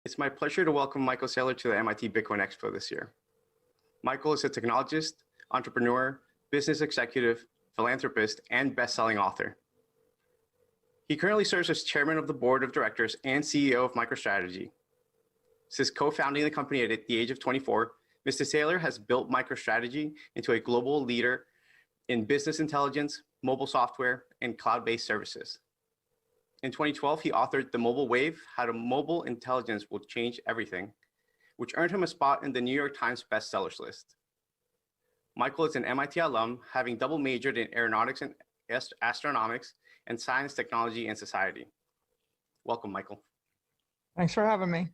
It's my pleasure to welcome Michael Saylor to the MIT Bitcoin Expo this year. Michael is a technologist, entrepreneur, business executive, philanthropist, and best-selling author. He currently serves as chairman of the board of directors and CEO of MicroStrategy. Since co-founding the company at the age of 24, Mr. Saylor has built MicroStrategy into a global leader in business intelligence, mobile software, and cloud-based services. In 2012, he authored The Mobile Wave, How Mobile Intelligence Will Change Everything, which earned him a spot in the New York Times bestsellers list. Michael is an MIT alum, having double majored in aeronautics and astronomics and science, technology, and society. Welcome, Michael. Thanks for having me.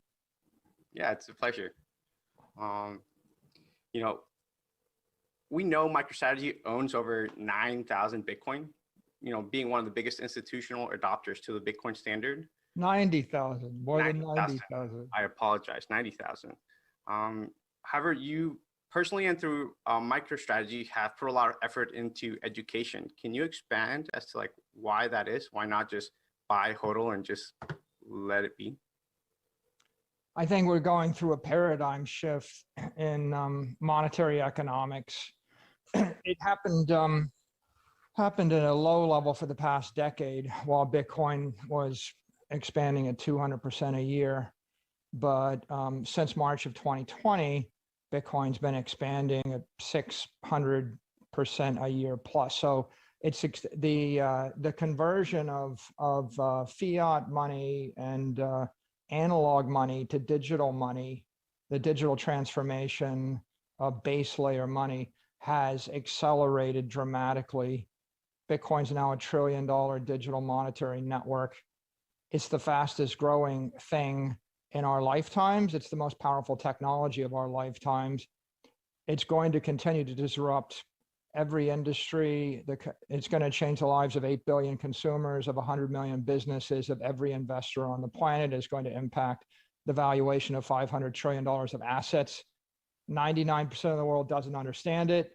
Yeah, it's a pleasure. We know MicroStrategy owns over 9,000 Bitcoin, being one of the biggest institutional adopters to the Bitcoin standard. 90,000, more than 90,000. I apologize, 90,000. However, you personally and through MicroStrategy have put a lot of effort into education. Can you expand as to why that is? Why not just buy HODL and just let it be? I think we're going through a paradigm shift in monetary economics. It happened at a low level for the past decade while Bitcoin was expanding at 200% a year. But since March of 2020, Bitcoin's been expanding at 600% a year plus. So it's the conversion of fiat money and analog money to digital money, the digital transformation of base layer money has accelerated dramatically. Bitcoin's now $1 trillion digital monetary network. It's the fastest growing thing in our lifetimes. It's the most powerful technology of our lifetimes. It's going to continue to disrupt every industry. It's going to change the lives of 8 billion consumers, of 100 million businesses, of every investor on the planet. It's going to impact the valuation of $500 trillion of assets. 99% of the world doesn't understand it.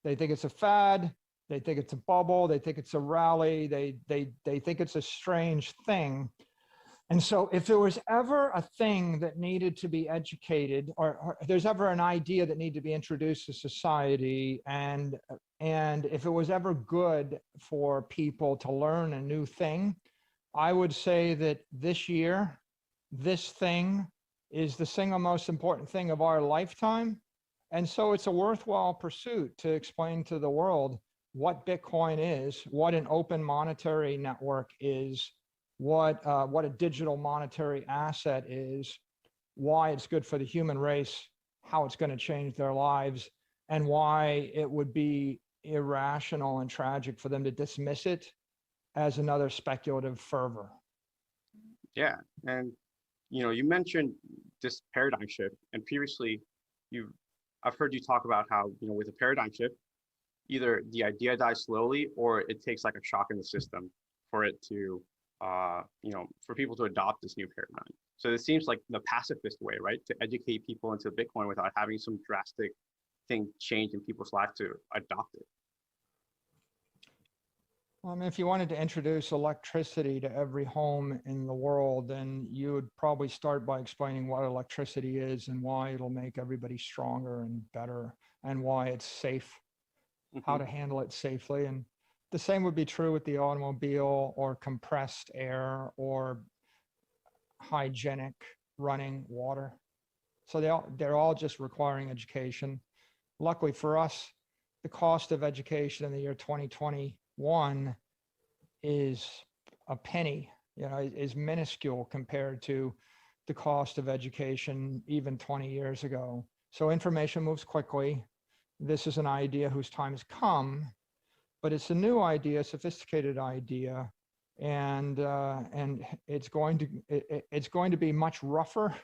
They think it's a fad. They think it's a bubble. They think it's a rally. They think it's a strange thing. And so if there was ever a thing that needed to be educated, or if there's ever an idea that needed to be introduced to society, and if it was ever good for people to learn a new thing, I would say that this year, this thing is the single most important thing of our lifetime. And so it's a worthwhile pursuit to explain to the world what Bitcoin is, what an open monetary network is, what a digital monetary asset is, why it's good for the human race, how it's going to change their lives, and why it would be irrational and tragic for them to dismiss it as another speculative fervor. Yeah, and you mentioned this paradigm shift, and previously I've heard you talk about how with a paradigm shift, either the idea dies slowly or it takes like a shock in the system for it to for people to adopt this new paradigm. So it seems like the pacifist way, right, to educate people into Bitcoin without having some drastic thing change in people's lives to adopt it. If you wanted to introduce electricity to every home in the world, then you would probably start by explaining what electricity is and why it'll make everybody stronger and better, and why it's safe, how to handle it safely. And the same would be true with the automobile or compressed air or hygienic running water. So they're all just requiring education. Luckily for us, the cost of education in the year 2021 is a penny, is minuscule compared to the cost of education even 20 years ago. So information moves quickly. This is an idea whose time has come, but it's a new idea, a sophisticated idea, and it's going to be much rougher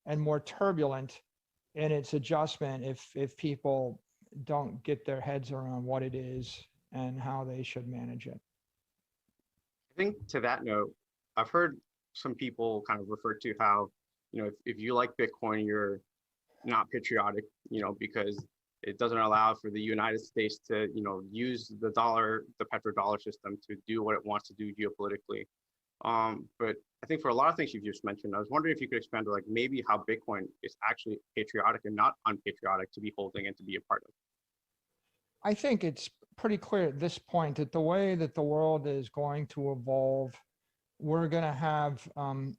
and more turbulent in its adjustment if people don't get their heads around what it is and how they should manage it. I think to that note, I've heard some people kind of refer to how if you like Bitcoin, you're not patriotic, because it doesn't allow for the United States to, use the petrodollar system to do what it wants to do geopolitically. But I think for a lot of things you've just mentioned, I was wondering if you could expand on like maybe how Bitcoin is actually patriotic and not unpatriotic to be holding and to be a part of. I think it's pretty clear at this point that the way that the world is going to evolve, we're going to have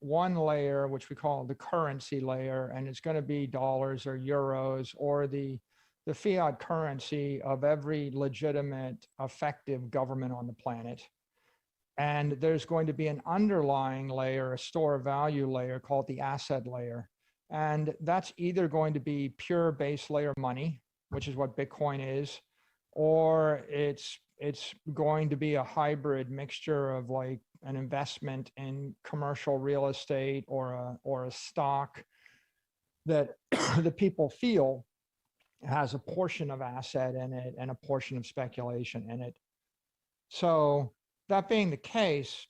one layer, which we call the currency layer, and it's going to be dollars or euros or the fiat currency of every legitimate, effective government on the planet. And there's going to be an underlying layer, a store of value layer called the asset layer. And that's either going to be pure base layer money, which is what Bitcoin is, or it's going to be a hybrid mixture of like an investment in commercial real estate or a stock that the people feel has a portion of asset in it and a portion of speculation in it. So that being the case,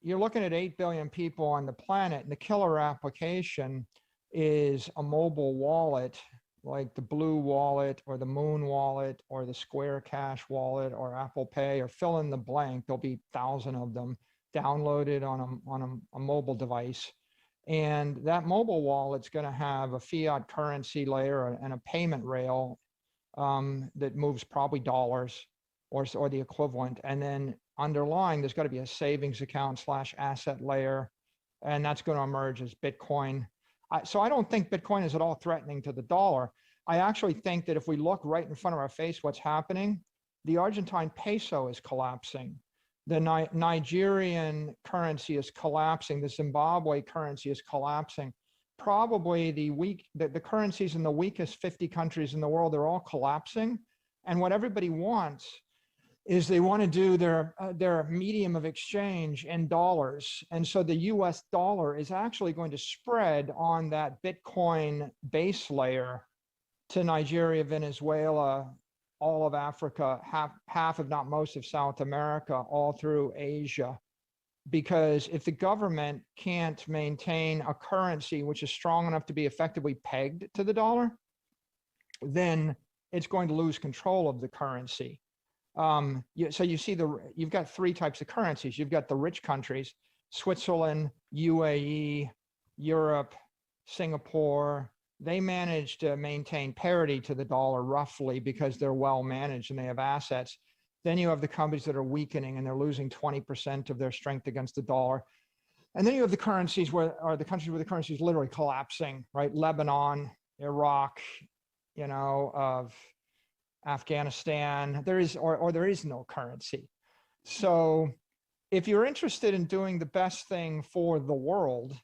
you're looking at 8 billion people on the planet, and the killer application is a mobile wallet like the Blue Wallet or the Moon Wallet or the Square Cash Wallet or Apple Pay, or fill in the blank. There'll be 1,000 of them downloaded on a mobile device. And that mobile wallet's going to have a fiat currency layer and a payment rail that moves probably dollars or the equivalent. And then underlying, there's got to be a savings account / asset layer, and that's going to emerge as Bitcoin. So I don't think Bitcoin is at all threatening to the dollar. I actually think that if we look right in front of our face, what's happening, the Argentine peso is collapsing. The Nigerian currency is collapsing. The Zimbabwe currency is collapsing. Probably the currencies in the weakest 50 countries in the world, they're all collapsing. And what everybody wants is they want to do their medium of exchange in dollars. And so the US dollar is actually going to spread on that Bitcoin base layer to Nigeria, Venezuela, all of Africa, half if not most of South America, all through Asia. Because if the government can't maintain a currency which is strong enough to be effectively pegged to the dollar, then it's going to lose control of the currency. So you see you've got three types of currencies. You've got the rich countries, Switzerland, UAE, Europe, Singapore. They manage to maintain parity to the dollar roughly because they're well managed and they have assets. Then you have the countries that are weakening and they're losing 20% of their strength against the dollar. And then you have the countries where the currency is literally collapsing, right? Lebanon, Iraq, of Afghanistan, there is no currency. So if you're interested in doing the best thing for the world,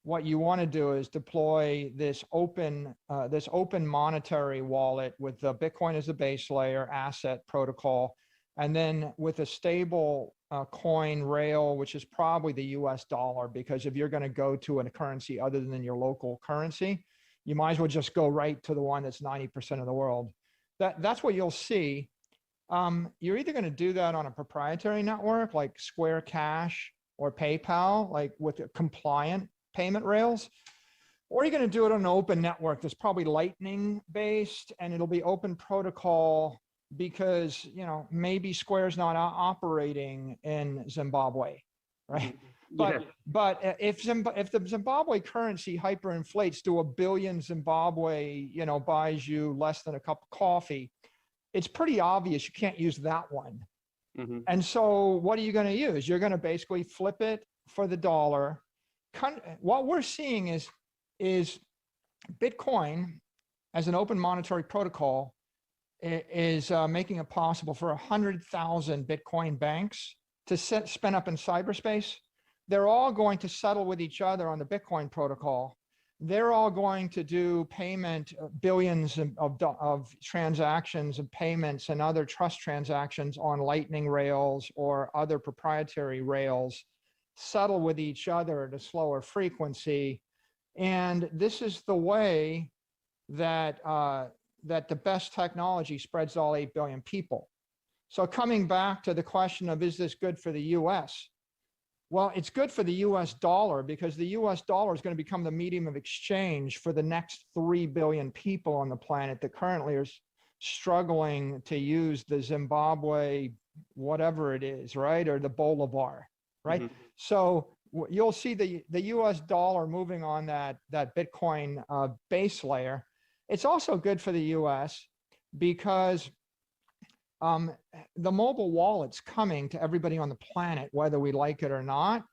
what you want to do is deploy this open monetary wallet with the Bitcoin as a base layer asset protocol, and then with a stable coin rail, which is probably the US dollar, because if you're going to go to a currency other than your local currency, you might as well just go right to the one that's 90% of the world. That's what you'll see. You're either going to do that on a proprietary network like Square Cash or PayPal, like with compliant payment rails, or you're going to do it on an open network that's probably Lightning based, and it'll be open protocol because, maybe Square's not operating in Zimbabwe, right? But if the Zimbabwe currency hyperinflates to 1 billion Zimbabwe, buys you less than a cup of coffee, it's pretty obvious you can't use that one. Mm-hmm. And so what are you going to use? You're going to basically flip it for the dollar. What we're seeing is Bitcoin as an open monetary protocol is making it possible for 100,000 Bitcoin banks to spin up in cyberspace. They're all going to settle with each other on the Bitcoin protocol. They're all going to do payment, billions of transactions and payments and other trust transactions on Lightning rails or other proprietary rails, settle with each other at a slower frequency. And this is the way that the best technology spreads to all 8 billion people. So coming back to the question of, is this good for the US? Well, it's good for the US dollar because the US dollar is going to become the medium of exchange for the next 3 billion people on the planet that currently are struggling to use the Zimbabwe, whatever it is, right? Or the Bolivar, right? Mm-hmm. So you'll see the US dollar moving on that Bitcoin base layer. It's also good for the US because the mobile wallet's coming to everybody on the planet, whether we like it or not.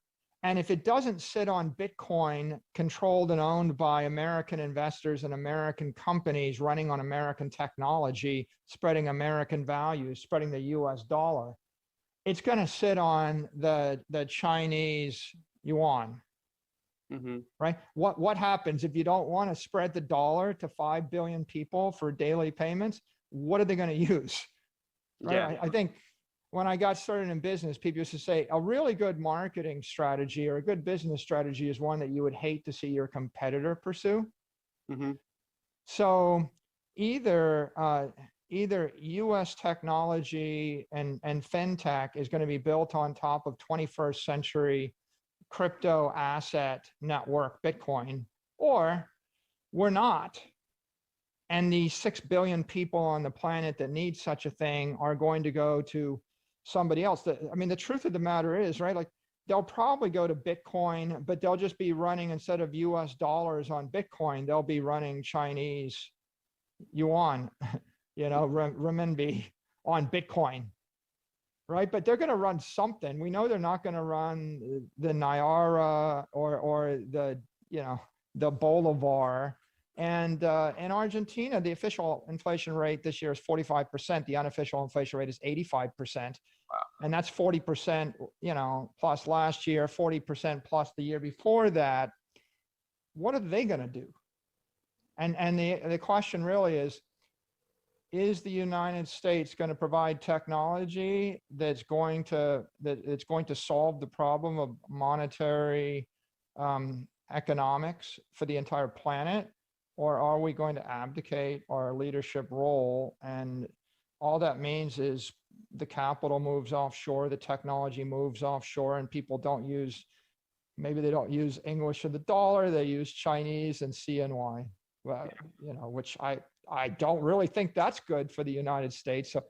And if it doesn't sit on Bitcoin controlled and owned by American investors and American companies running on American technology, spreading American values, spreading the US dollar, it's going to sit on the Chinese yuan. Mm-hmm. Right? What happens if you don't want to spread the dollar to 5 billion people for daily payments? What are they going to use? Right? Yeah. I think when I got started in business, people used to say a really good marketing strategy or a good business strategy is one that you would hate to see your competitor pursue. Mm-hmm. So either US technology and fintech is going to be built on top of 21st century crypto asset network Bitcoin, or we're not. And the 6 billion people on the planet that need such a thing are going to go to somebody else. I mean, the truth of the matter is, right, like they'll probably go to Bitcoin, but they'll just be running, instead of US dollars on Bitcoin, they'll be running Chinese yuan, renminbi on Bitcoin, right? But they're going to run something. We know they're not going to run the Naira or the Bolivar. And in Argentina, the official inflation rate this year is 45%. The unofficial inflation rate is 85%. Wow. And that's 40%, plus last year, 40% plus the year before that. What are they going to do? And the question really is the United States going to provide technology that's going to solve the problem of monetary economics for the entire planet? Or are we going to abdicate our leadership role? And all that means is the capital moves offshore, the technology moves offshore, and people maybe they don't use English or the dollar, they use Chinese and CNY, which I don't really think that's good for the United States. So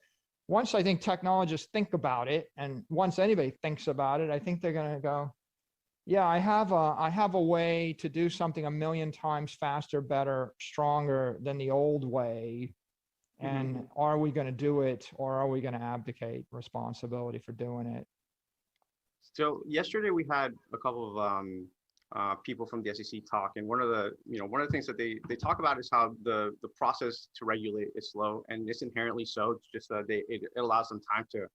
once I think technologists think about it, and once anybody thinks about it, I think they're going to go, yeah, I have a way to do something 1,000,000 times faster, better, stronger than the old way. And Mm-hmm. are we going to do it, or are we going to abdicate responsibility for doing it? So yesterday we had a couple of people from the SEC talk, and one of the things that they talk about is how the process to regulate is slow, and it's inherently so. It's just that it allows them time to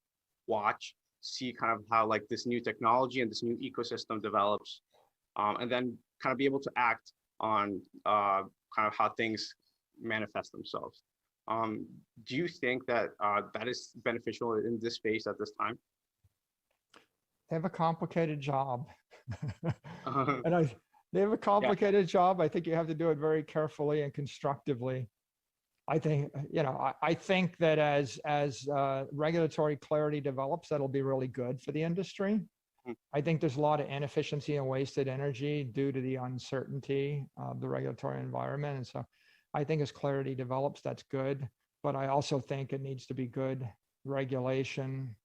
watch, see kind of how like this new technology and this new ecosystem develops, and then kind of be able to act on kind of how things manifest themselves. Do you think that that is beneficial in this space at this time? They have a complicated job. Uh, And they have a yeah. complicated job. I think you have to do it very carefully and constructively. I think, I think that as regulatory clarity develops, that'll be really good for the industry. Mhm. I think there's a lot of inefficiency and wasted energy due to the uncertainty of the regulatory environment. And so I think as clarity develops, that's good. But I also think it needs to be good regulation.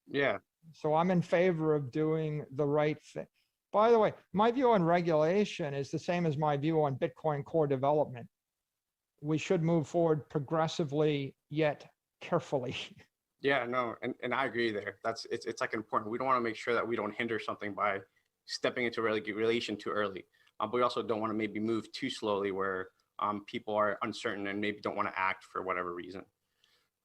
Yeah. So I'm in favor of doing the right thing. By the way, my view on regulation is the same as my view on Bitcoin core development. We should move forward progressively yet carefully. Yeah, no, and I agree there. It's like important. We don't want to make sure that we don't hinder something by stepping into regulation too early. But we also don't want to maybe move too slowly where people are uncertain and maybe don't want to act for whatever reason.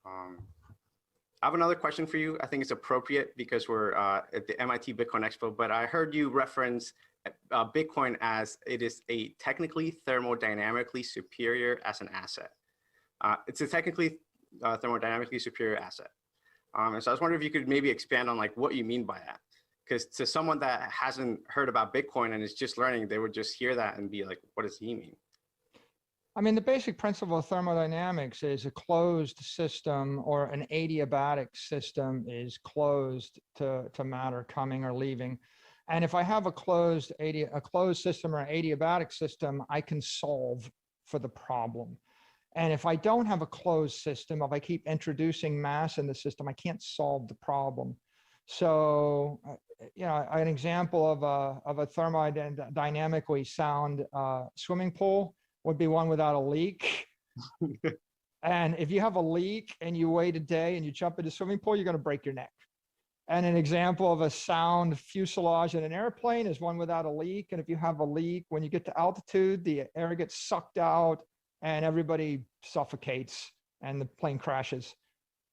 I have another question for you. I think it's appropriate because we're at the MIT Bitcoin Expo, but I heard you reference Bitcoin as it is a technically thermodynamically superior as an asset. It's a technically thermodynamically superior asset. And so I was wondering if you could maybe expand on like what you mean by that. Because to someone that hasn't heard about Bitcoin and is just learning, they would just hear that and be like, what does he mean? I mean, the basic principle of thermodynamics is a closed system or an adiabatic system is closed to matter coming or leaving. And if I have a closed system or an adiabatic system, I can solve for the problem. And if I don't have a closed system, if I keep introducing mass in the system, I can't solve the problem. So an example of a thermodynamically sound swimming pool would be one without a leak. And if you have a leak and you wait a day and you jump into a swimming pool, you're going to break your neck. And an example of a sound fuselage in an airplane is one without a leak. And if you have a leak, when you get to altitude, the air gets sucked out and everybody suffocates and the plane crashes,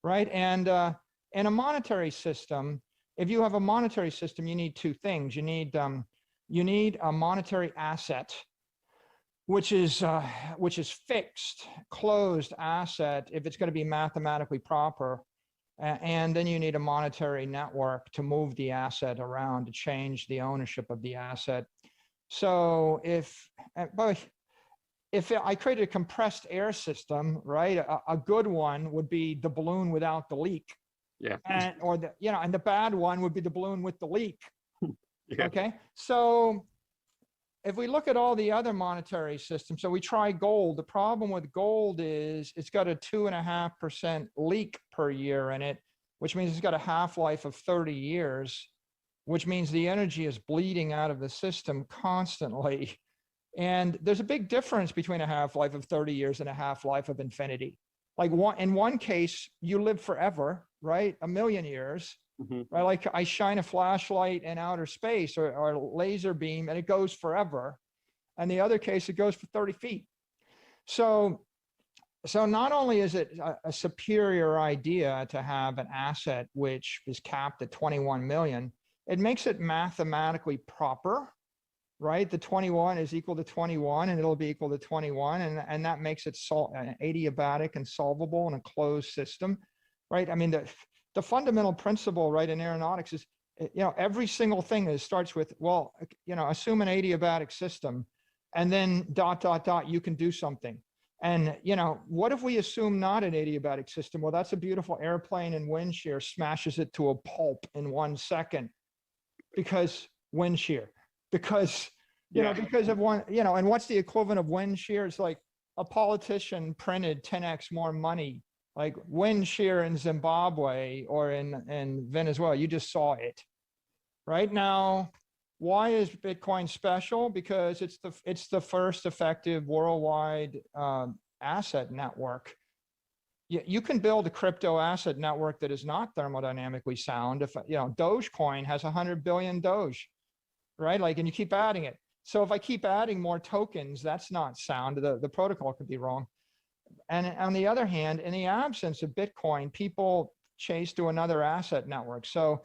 right? And in a monetary system, if you have a monetary system, you need two things. You need a monetary asset, which is fixed, closed asset if it's going to be mathematically proper. And then you need a monetary network to move the asset around, to change the ownership of the asset. So if I created a compressed air system, right, a good one would be the balloon without the leak. Yeah. And the bad one would be the balloon with the leak. Yeah. Okay. So if we look at all the other monetary systems, so we try gold. The problem with gold is it's got a 2.5% leak per year in it, which means it's got a half-life of 30 years, which means the energy is bleeding out of the system constantly. And there's a big difference between a half-life of 30 years and a half-life of infinity. Like in one case, you live forever, right? 1,000,000 years. Mm-hmm. Right? Like I shine a flashlight in outer space or a laser beam and it goes forever. And the other case, it goes for 30 feet. So not only is it a superior idea to have an asset which is capped at 21 million, it makes it mathematically proper, right? The 21 is equal to 21 and it'll be equal to 21. And that makes it adiabatic and solvable in a closed system, right? I mean, the fundamental principle, right, in aeronautics is, every single thing starts with, well, assume an adiabatic system and then ... you can do something. And, what if we assume not an adiabatic system? Well, that's a beautiful airplane and wind shear smashes it to a pulp in 1 second because wind shear, because of one, and what's the equivalent of wind shear? It's like a politician printed 10x more money, like wind shear in Zimbabwe or in Venezuela. You just saw it. Right now, why is Bitcoin special? Because it's the first effective worldwide asset network. You can build a crypto asset network that is not thermodynamically sound. If Dogecoin has 100 billion Doge, right? Like, and you keep adding it. So if I keep adding more tokens, that's not sound. The protocol could be wrong. And on the other hand, in the absence of Bitcoin, people chase to another asset network. So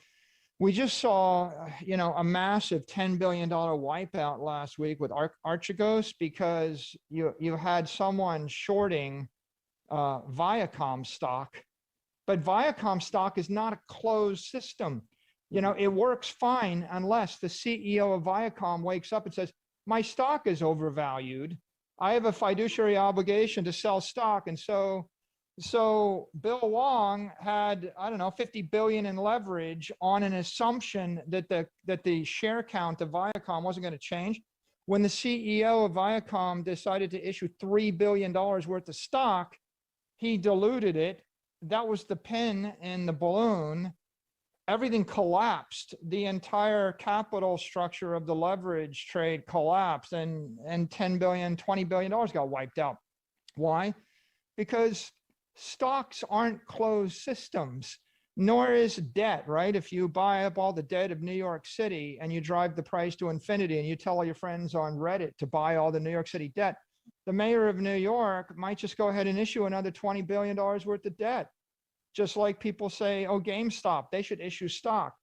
we just saw, a massive $10 billion wipeout last week with Archegos because you had someone shorting Viacom stock, but Viacom stock is not a closed system. It works fine unless the CEO of Viacom wakes up and says, my stock is overvalued. I have a fiduciary obligation to sell stock. And so Bill Wong had, 50 billion in leverage on an assumption that the share count of Viacom wasn't going to change. When the CEO of Viacom decided to issue $3 billion worth of stock, he diluted it. That was the pin in the balloon. Everything collapsed. The entire capital structure of the leverage trade collapsed and $10 billion, $20 billion got wiped out. Why? Because stocks aren't closed systems, nor is debt, right? If you buy up all the debt of New York City and you drive the price to infinity and you tell all your friends on Reddit to buy all the New York City debt, the mayor of New York might just go ahead and issue another $20 billion worth of debt. Just like people say, oh, GameStop, they should issue stock.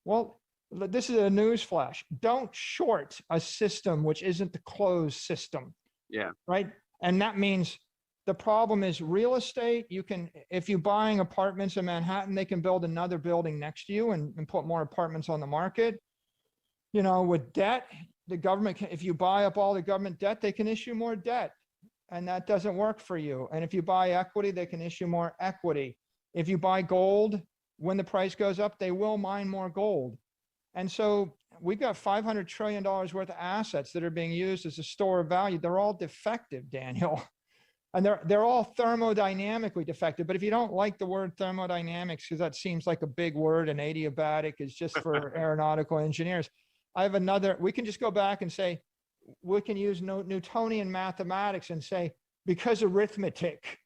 Well, this is a news flash. Don't short a system which isn't the closed system. Yeah. Right. And that means the problem is real estate. If you're buying apartments in Manhattan, they can build another building next to you and put more apartments on the market. With debt, the government if you buy up all the government debt, they can issue more debt. And that doesn't work for you. And if you buy equity, they can issue more equity. If you buy gold, when the price goes up, they will mine more gold. And so we've got $500 trillion worth of assets that are being used as a store of value. They're all defective, Daniel. And they're all thermodynamically defective. But if you don't like the word thermodynamics, because that seems like a big word and adiabatic is just for aeronautical engineers, I have another, we can just go back and say, we can use Newtonian mathematics and say, because arithmetic,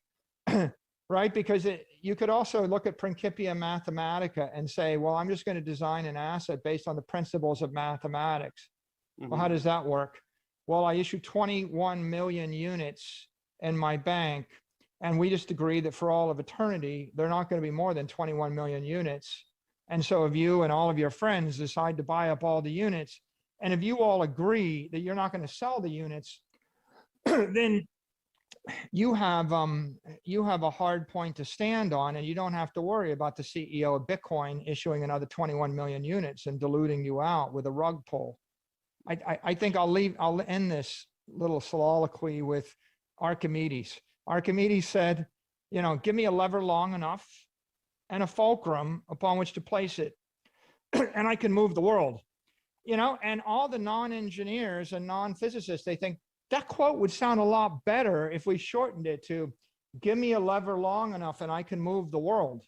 right? Because you could also look at Principia Mathematica and say, well, I'm just going to design an asset based on the principles of mathematics. Well, how does that work? Well, I issue 21 million units in my bank, and we just agree that for all of eternity, they're not going to be more than 21 million units. And so if you and all of your friends decide to buy up all the units, and if you all agree that you're not going to sell the units, then you have a hard point to stand on, and you don't have to worry about the CEO of Bitcoin issuing another 21 million units and diluting you out with a rug pull. I think I'll end this little soliloquy with Archimedes. Archimedes said, give me a lever long enough and a fulcrum upon which to place it, and I can move the world. And all the non-engineers and non-physicists, they think that quote would sound a lot better if we shortened it to, give me a lever long enough and I can move the world.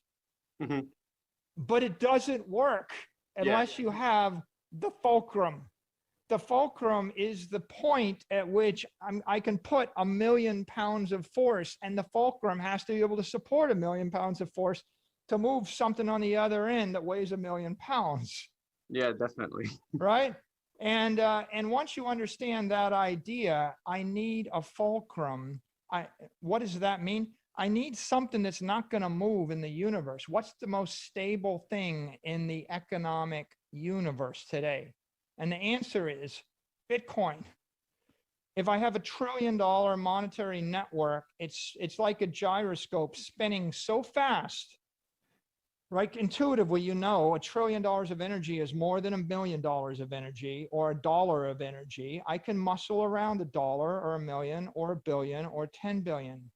But it doesn't work unless you have the fulcrum. The fulcrum is the point at which I can put 1 million pounds of force, and the fulcrum has to be able to support 1 million pounds of force to move something on the other end that weighs 1 million pounds. Yeah, definitely. Right? And once you understand that idea, I need a fulcrum. What does that mean? I need something that's not going to move in the universe. What's the most stable thing in the economic universe today? And the answer is Bitcoin. If I have $1 trillion monetary network, it's like a gyroscope spinning so fast, right? Intuitively, $1 trillion of energy is more than $1 million of energy or $1 of energy. I can muscle around $1 or $1 million or $1 billion or 10 billion.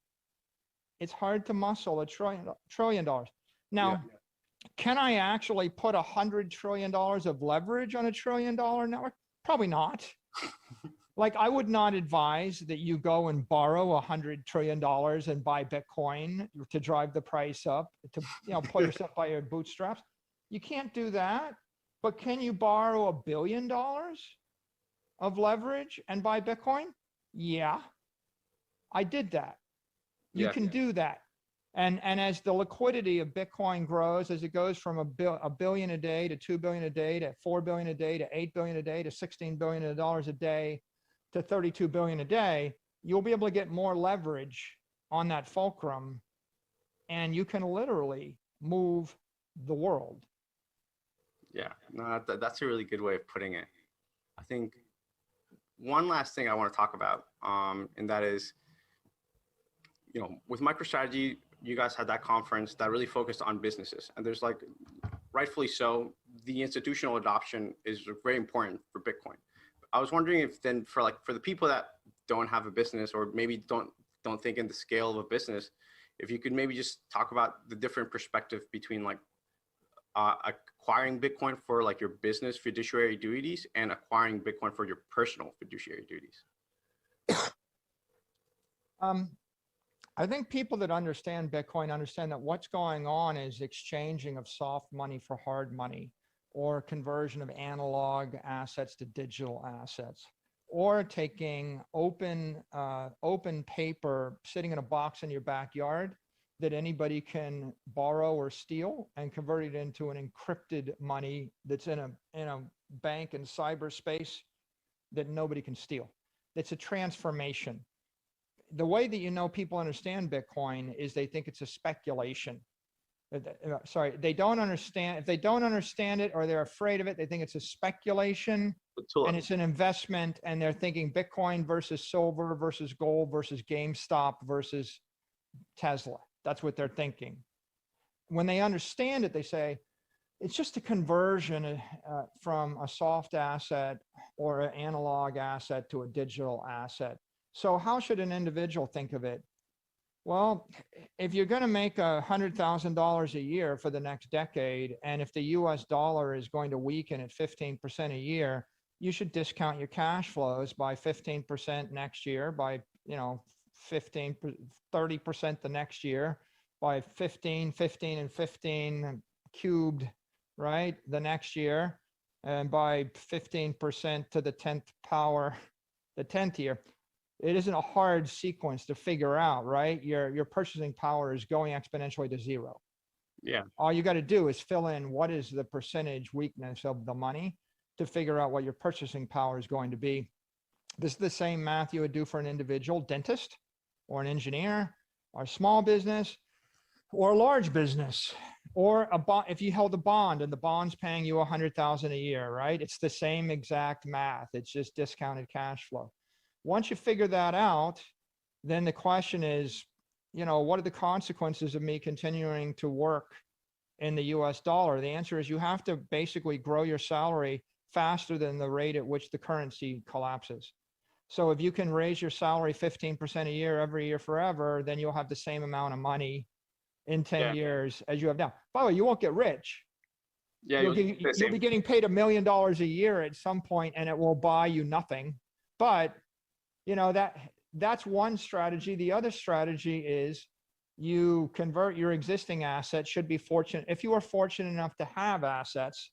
It's hard to muscle $1 trillion. Now, can I actually put $100 trillion of leverage on $1 trillion network? Probably not. Like, I would not advise that you go and borrow $100 trillion and buy Bitcoin to drive the price up, to pull yourself by your bootstraps. You can't do that. But can you borrow $1 billion of leverage and buy Bitcoin? Yeah, I did that. You can do that. And as the liquidity of Bitcoin grows, as it goes from a billion a day to 2 billion a day to 4 billion a day to 8 billion a day to 16 billion a day to 32 billion a day, you'll be able to get more leverage on that fulcrum, and you can literally move the world. Yeah, no, that's a really good way of putting it. I think one last thing I want to talk about, and that is, with MicroStrategy, you guys had that conference that really focused on businesses, and there's rightfully so, the institutional adoption is very important for Bitcoin. I was wondering if then for the people that don't have a business, or maybe don't think in the scale of a business, if you could maybe just talk about the different perspective between acquiring Bitcoin for your business fiduciary duties and acquiring Bitcoin for your personal fiduciary duties. I think people that understand Bitcoin understand that what's going on is exchanging of soft money for hard money, or conversion of analog assets to digital assets, or taking open paper sitting in a box in your backyard that anybody can borrow or steal and convert it into an encrypted money that's in a bank in cyberspace that nobody can steal. It's a transformation. The way that people understand Bitcoin is they think it's a speculation. Sorry, they don't understand. If they don't understand it or they're afraid of it, they think it's a speculation and it's an investment, and they're thinking Bitcoin versus silver versus gold versus GameStop versus Tesla. That's what they're thinking. When they understand it, they say it's just a conversion from a soft asset or an analog asset to a digital asset. So how should an individual think of it? Well, if you're going to make $100,000 a year for the next decade, and if the US dollar is going to weaken at 15% a year, you should discount your cash flows by 15% next year, by 15, 30% the next year, by 15, 15, and 15 cubed, right, the next year, and by 15% to the 10th power, the 10th year. It isn't a hard sequence to figure out, right? Your purchasing power is going exponentially to zero. Yeah. All you got to do is fill in what is the percentage weakness of the money to figure out what your purchasing power is going to be. This is the same math you would do for an individual dentist or an engineer or a small business or a large business, or a bond. If you held a bond and the bond's paying you $100,000 a year, right? It's the same exact math. It's just discounted cash flow. Once you figure that out, then the question is, what are the consequences of me continuing to work in the US dollar? The answer is you have to basically grow your salary faster than the rate at which the currency collapses. So if you can raise your salary 15% a year every year forever, then you'll have the same amount of money in 10 years as you have now. By the way, you won't get rich. Yeah, you'll be getting paid $1 million a year at some point, and it will buy you nothing. But that's one strategy. The other strategy is you convert your existing assets. Should be fortunate if you are fortunate enough to have assets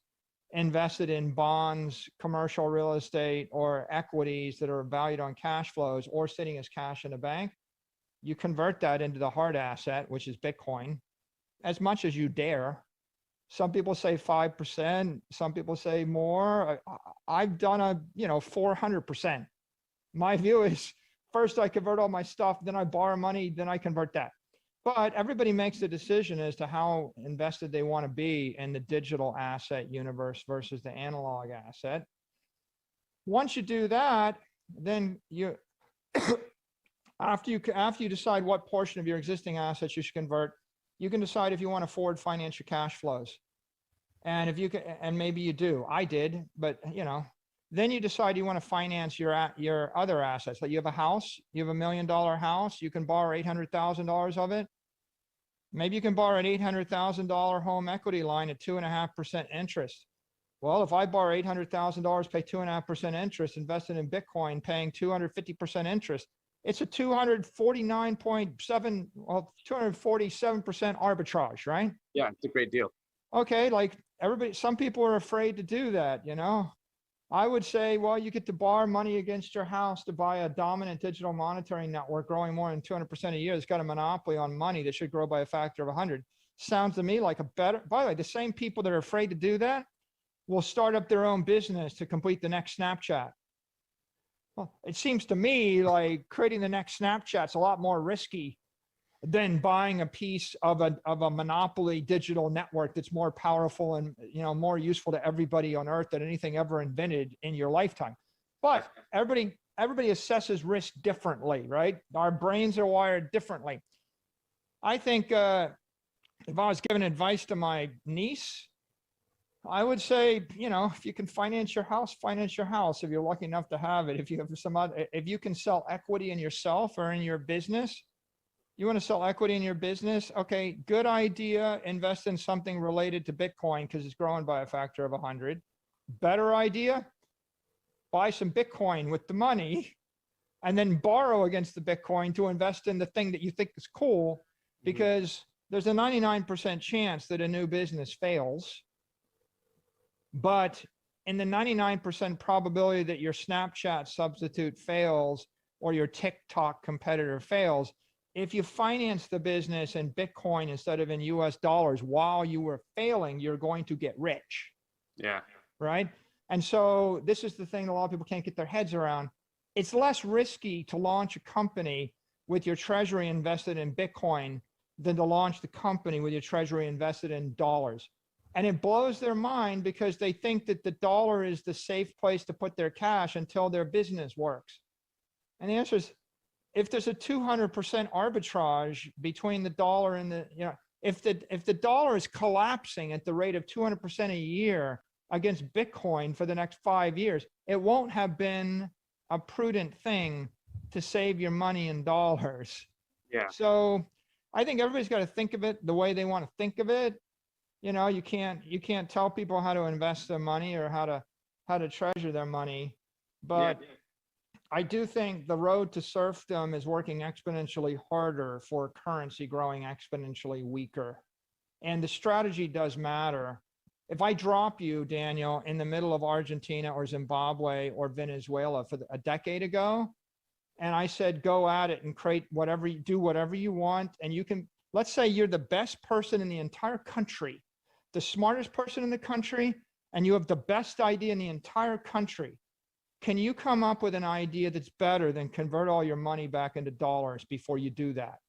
invested in bonds, commercial real estate, or equities that are valued on cash flows or sitting as cash in a bank. You convert that into the hard asset, which is Bitcoin, as much as you dare. Some people say 5%, some people say more. I've done 400%. My view is first I convert all my stuff, then I borrow money, then I convert that. But everybody makes the decision as to how invested they want to be in the digital asset universe versus the analog asset. Once you do that, then you after you decide what portion of your existing assets you should convert, you can decide if you want to forward financial cash flows. And if you can, and maybe you do, I did, but then you decide you want to finance your other assets. Like you have a house, you have $1 million house, you can borrow $800,000 of it. Maybe you can borrow an $800,000 home equity line at 2.5% interest. Well, if I borrow $800,000, pay 2.5% interest, invested in Bitcoin, paying 250% interest, it's a 247% arbitrage, right? Yeah, it's a great deal. Okay, like some people are afraid to do that, I would say, well, you get to borrow money against your house to buy a dominant digital monetary network growing more than 200% a year. It's got a monopoly on money that should grow by a factor of 100. Sounds to me like a better, by the way, the same people that are afraid to do that will start up their own business to complete the next Snapchat. Well, it seems to me like creating the next Snapchat's a lot more risky than buying a piece of a monopoly digital network that's more powerful and more useful to everybody on earth than anything ever invented in your lifetime. But everybody assesses risk differently, right? Our brains are wired differently. I think if I was giving advice to my niece, I would say, if you can finance your house, finance your house. If you're lucky enough to have it, if you have if you can sell equity in yourself or in your business. You want to sell equity in your business? Okay, good idea. Invest in something related to Bitcoin because it's growing by a factor of 100. Better idea, buy some Bitcoin with the money and then borrow against the Bitcoin to invest in the thing that you think is cool, because there's a 99% chance that a new business fails. But in the 99% probability that your Snapchat substitute fails or your TikTok competitor fails, if you finance the business in Bitcoin instead of in US dollars while you were failing, you're going to get rich. Yeah. Right. And so this is the thing that a lot of people can't get their heads around. It's less risky to launch a company with your treasury invested in Bitcoin than to launch the company with your treasury invested in dollars. And it blows their mind because they think that the dollar is the safe place to put their cash until their business works. And the answer is, if there's a 200% arbitrage between the dollar and the, if the dollar is collapsing at the rate of 200% a year against Bitcoin for the next 5 years, it won't have been a prudent thing to save your money in dollars. Yeah. So I think everybody's got to think of it the way they want to think of it. You can't tell people how to invest their money or how to treasure their money, but I do think the road to serfdom is working exponentially harder for a currency growing exponentially weaker. And the strategy does matter. If I drop you, Daniel, in the middle of Argentina or Zimbabwe or Venezuela for a decade ago, and I said, go at it and create whatever, do whatever you want. And you can, let's say you're the best person in the entire country, the smartest person in the country, and you have the best idea in the entire country. Can you come up with an idea that's better than convert all your money back into dollars before you do that?